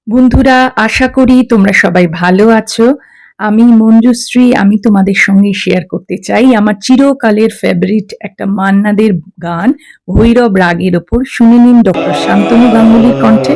বন্ধুরা, আশা করি তোমরা সবাই ভালো আছো। আমি মঞ্জুশ্রী, আমি তোমাদের সঙ্গে শেয়ার করতে চাই আমার চিরকালের ফেভারিট একটা মান্না দের গান 'ভৈরব রাগের' ওপর। শুনে নিন ডক্টর শান্তনু গাঙ্গুলির কণ্ঠে।